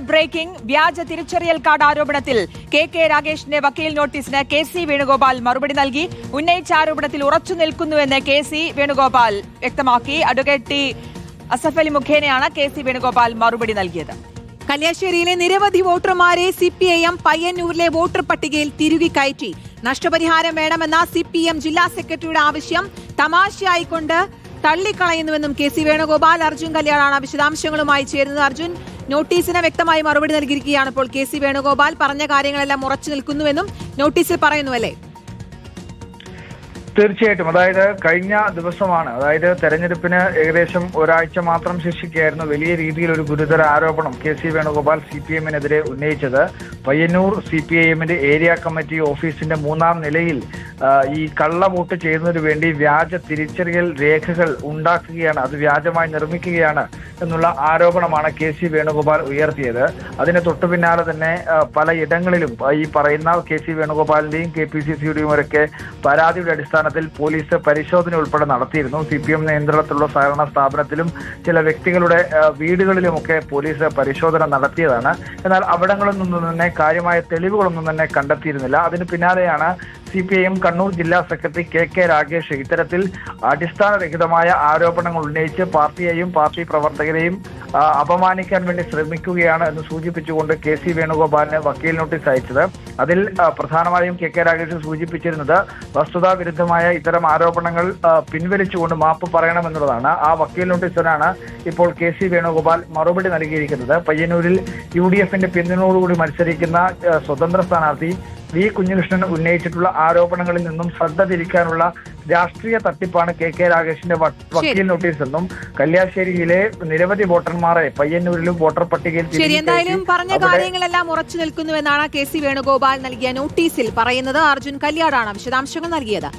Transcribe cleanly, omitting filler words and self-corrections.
Breaking വ്യാജ തിരിച്ചറിയൽ card ആരോപണത്തിൽ കെ രാഗേഷിന്റെ വക്കീൽ നോട്ടീസിന് കെ.സി. വേണുഗോപാൽ മറുപടി നൽകി. ഉന്നയിച്ച ആരോപണത്തിൽ ഉറച്ചു നിൽക്കുന്നുവെന്ന് കെ.സി. വേണുഗോപാൽ വ്യക്തമാക്കി. അഡ്വക്കേറ്റ് ടി അസഫ് അലി മുഖേനയാണ് കെ.സി. വേണുഗോപാൽ മറുപടി നൽകിയത്. കല്യാശ്ശേരിയിലെ നിരവധി വോട്ടർമാരെ സിപിഐഎം പയ്യന്നൂരിലെ വോട്ടർ പട്ടികയിൽ തിരുകി കയറ്റി. നഷ്ടപരിഹാരം വേണമെന്ന സിപിഎം ജില്ലാ സെക്രട്ടറിയുടെ ആവശ്യം തമാശയായിക്കൊണ്ട് തള്ളിക്കളയുന്നുവെന്നും കെ.സി. വേണുഗോപാൽ. അർജുൻ കല്യാണാണ് വിശദാംശങ്ങളുമായി ചേരുന്നത്. അർജുൻ, നോട്ടീസിന് വ്യക്തമായി മറുപടി നൽകിയിരിക്കുകയാണ്. ഇപ്പോൾ കെ.സി. വേണുഗോപാൽ പറഞ്ഞ കാര്യങ്ങളെല്ലാം ഉറച്ചു നിൽക്കുന്നുവെന്നും നോട്ടീസിൽ പറയുന്നുവല്ലേ? തീർച്ചയായിട്ടും. അതായത് കഴിഞ്ഞ ദിവസമാണ്, അതായത് തെരഞ്ഞെടുപ്പിന് ഏകദേശം ഒരാഴ്ച മാത്രം ശേഷിക്കുകയായിരുന്നു വലിയ രീതിയിൽ ഒരു ഗുരുതര ആരോപണം കെ.സി. വേണുഗോപാൽ സിപിഎമ്മിനെതിരെ ഉന്നയിച്ചത്. പയ്യന്നൂർ സിപിഐഎമ്മിന്റെ ഏരിയ കമ്മിറ്റി ഓഫീസിന്റെ 3-ാം നിലയിൽ ഈ കള്ള വോട്ട് ചെയ്യുന്നതിന് വേണ്ടി വ്യാജ തിരിച്ചറിയൽ രേഖകൾ ഉണ്ടാക്കുകയാണ്, അത് വ്യാജമായി നിർമ്മിക്കുകയാണ് എന്നുള്ള ആരോപണമാണ് കെ.സി. വേണുഗോപാൽ ഉയർത്തിയത്. അതിന് തൊട്ടു പിന്നാലെ തന്നെ പലയിടങ്ങളിലും ഈ പറയുന്ന കെ.സി. വേണുഗോപാലിന്റെയും കെ.പി.സി.സിയുടെയും ഒക്കെ പരാതിയുടെ അടിസ്ഥാനത്തിൽ പോലീസ് പരിശോധന ഉൾപ്പെടെ നടത്തിയിരുന്നു. സിപിഎം നിയന്ത്രണത്തിലുള്ള സഹകരണ സ്ഥാപനത്തിലും ചില വ്യക്തികളുടെ വീടുകളിലുമൊക്കെ പോലീസ് പരിശോധന നടത്തിയതാണ്. എന്നാൽ അവിടങ്ങളിൽ നിന്നും തന്നെ കാര്യമായ തെളിവുകളൊന്നും തന്നെ കണ്ടെത്തിയിരുന്നില്ല. അതിന് പിന്നാലെയാണ് സിപിഐഎം കണ്ണൂർ ജില്ലാ സെക്രട്ടറി കെ രാഗേഷ് ഇത്തരത്തിൽ അടിസ്ഥാനരഹിതമായ ആരോപണങ്ങൾ ഉന്നയിച്ച് പാർട്ടിയെയും പാർട്ടി പ്രവർത്തകരെയും അപമാനിക്കാൻ വേണ്ടി ശ്രമിക്കുകയാണ് എന്ന് സൂചിപ്പിച്ചുകൊണ്ട് കെ.സി. വേണുഗോപാലിന് വക്കീൽ നോട്ടീസ് അയച്ചത്. അതിൽ പ്രധാനമായും കെ രാഗേഷ് സൂചിപ്പിച്ചിരുന്നത് വസ്തുതാ വിരുദ്ധമായ ഇത്തരം ആരോപണങ്ങൾ പിൻവലിച്ചുകൊണ്ട് മാപ്പ് പറയണമെന്നുള്ളതാണ്. ആ വക്കീൽ നോട്ടീസിനാണ് ഇപ്പോൾ കെ.സി. വേണുഗോപാൽ മറുപടി നൽകിയിരിക്കുന്നത്. പയ്യന്നൂരിൽ യുഡിഎഫിന്റെ പിന്തുണയോടുകൂടി മത്സരിക്കുന്ന സ്വതന്ത്ര സ്ഥാനാർത്ഥി വി കുഞ്ഞികൃഷ്ണൻ ഉന്നയിച്ചിട്ടുള്ള ആരോപണങ്ങളിൽ നിന്നും ശ്രദ്ധ തിരിക്കാനുള്ള രാഷ്ട്രീയ തട്ടിപ്പാണ് കെ രാഗേഷിന്റെ വക്കീൽ നോട്ടീസ് എന്നും കല്യാശ്ശേരിയിലെ നിരവധി വോട്ടർമാരെ പയ്യന്നൂരിലും വോട്ടർ പട്ടികയിൽ എന്തായാലും പറഞ്ഞ കാര്യങ്ങളെല്ലാം ഉറച്ചു നിൽക്കുന്നുവെന്നാണ് കെ.സി. വേണുഗോപാൽ നൽകിയ നോട്ടീസിൽ പറയുന്നത്. അർജുൻ കല്യാടാണ് വിശദാംശങ്ങൾ നൽകിയത്.